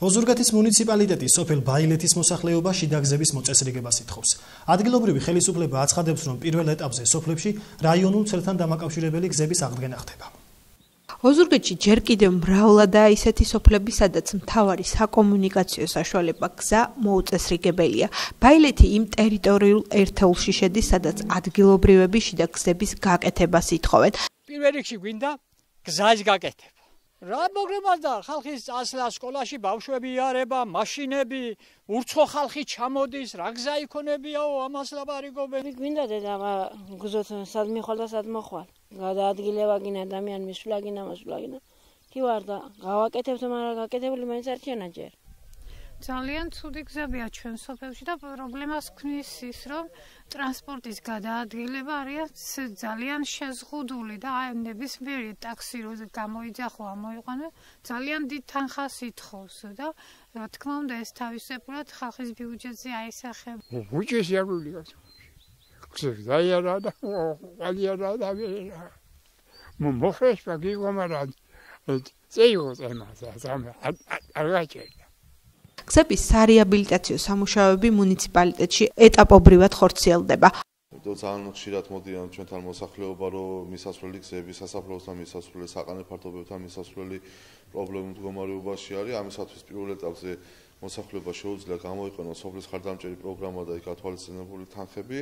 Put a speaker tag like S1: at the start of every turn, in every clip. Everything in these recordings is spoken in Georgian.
S1: ოზურგეთის მუნიციპალიტეტის სოფელ ბაილეთის მოსახლეობა შიდა გზების მოწესრიგებას ითხოვს. ადგილობრივი ხელისუფლება აცხადებს, რომ პირველ ეტაპზე სოფლებში რაიონულ ცელთან დამაკავშირებელი გზების აღდგენა ხდება.
S2: ოზურგეთში ჯერ კიდევ მრავლადაა ისეთი სოფლები, სადაც მთავარი საკომუნიკაციო საშუალება გზა მოუწესრიგებელია. ბაილეთი იმ ტერიტორიულ ერთეულში შედის, სადაც ადგილობრივები შიდა გზების გაკეთებას ითხოვენ.
S3: პირველ რიგში გვინდა გზის გაკეთება. რა მოგრებოდა ხალხის წასვლა სკოლაში, ბავშვები იარება, მაშინები, ურცხო ხალხი ჩამოდის, რა გზა იქონებიაო, ამას ლაპარაკობენ.
S4: გვინდა დედა გზოთ სად მიხვალ და სად მოხვალ. გადაადგილება გინ ადამიან მისვლა გინდა მოსვლა გინდა. კი ვარ და გავაკეთებთ, მაგრამ გაკეთებული მაინც არ ჩენაჯერ.
S5: ძალიან ცუდი გზებია ჩვენ სოფელში და პრობლემას ქმნის ის, რომ ტრანსპორტის გადაადგილება არის ძალიან შეზღუდული და აი ნებისმიერი ტაქსი რო გამოიძახო ამოიყვანო ძალიან დიდ თანხას ითხოვს და რა თქმა უნდა ეს თავისებურად ხალხის ბიუჯეტზე აისახება.
S6: უჭის იარულია. გზაიარა და ალიარა და მოხეს პაგიგომარად წეიოს ემასა არაჭე
S2: გზების სარეაბილიტაციო სამუშაოები მუნიციპალიტეტში ეტაპობრივად ხორციელდება.
S7: ძალიან ხშირად მოდიან ჩვენთან მოსახლეობა, რომ მისასვლელი გზების, სასაფლაოსთან მისასვლელი, საყანე-ფართობებთან მისასვლელი პრობლემურ მდგომარეობაში არის. ამისათვის პირველ ეტაპზე მოსახლეობა შეუძლია გამოიყენოს სოფლის ხარდამჭერი პროგრამა და იქ ათვალისწინებული თანხები.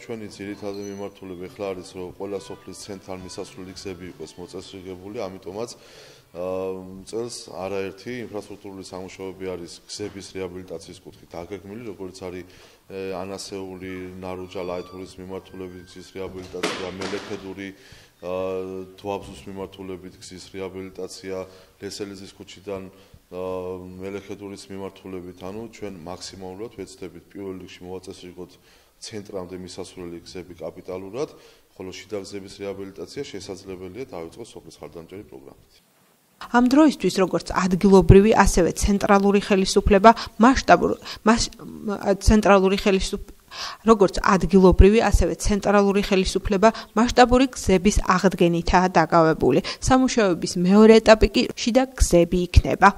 S7: ჩვენი ძირითადი მიმართულება ახლა არის, რომ ყველა სოფლის ცენტრალ მისასვლელი გზები იყოს მოწესრიგებული, ამიტომაც წელს არაერთი ინფრასტრუქტურული სამუშაოები არის გზების რეაბილიტაციის კუთხით აგეგმილი, როგორც არის ანასეული, ნარუჯა-ლაითურის მიმართულებით გზის რეაბილიტაცია, მელექედური, დვაბზუს მიმართულებით გზის რეაბილიტაცია, ლესელიძის ქუჩიდან მელექედურის მიმართულებით, ანუ ჩვენ მაქსიმალურად ვეცდებით პირველ რიგში მოვაწესრიგოთ ცენტრამდე მისასვლელი გზები კაპიტალურად, ხოლო შიდა გზების რეაბილიტაცია შესაძლებელია დაიწყოს სოფლის ხარდამჭერი პროგრამით.
S2: ამ დროისთვის როგორც ადგილობრივი, ასევე ცენტრალური ხელისუფლება როგორც ადგილობრივი, ასევე ცენტრალური ხელისუფლება მასშტაბური გზების აღდგენითაა დაკავებული. სამუშაოების მეორე ეტაპი კი შიდა გზები იქნება.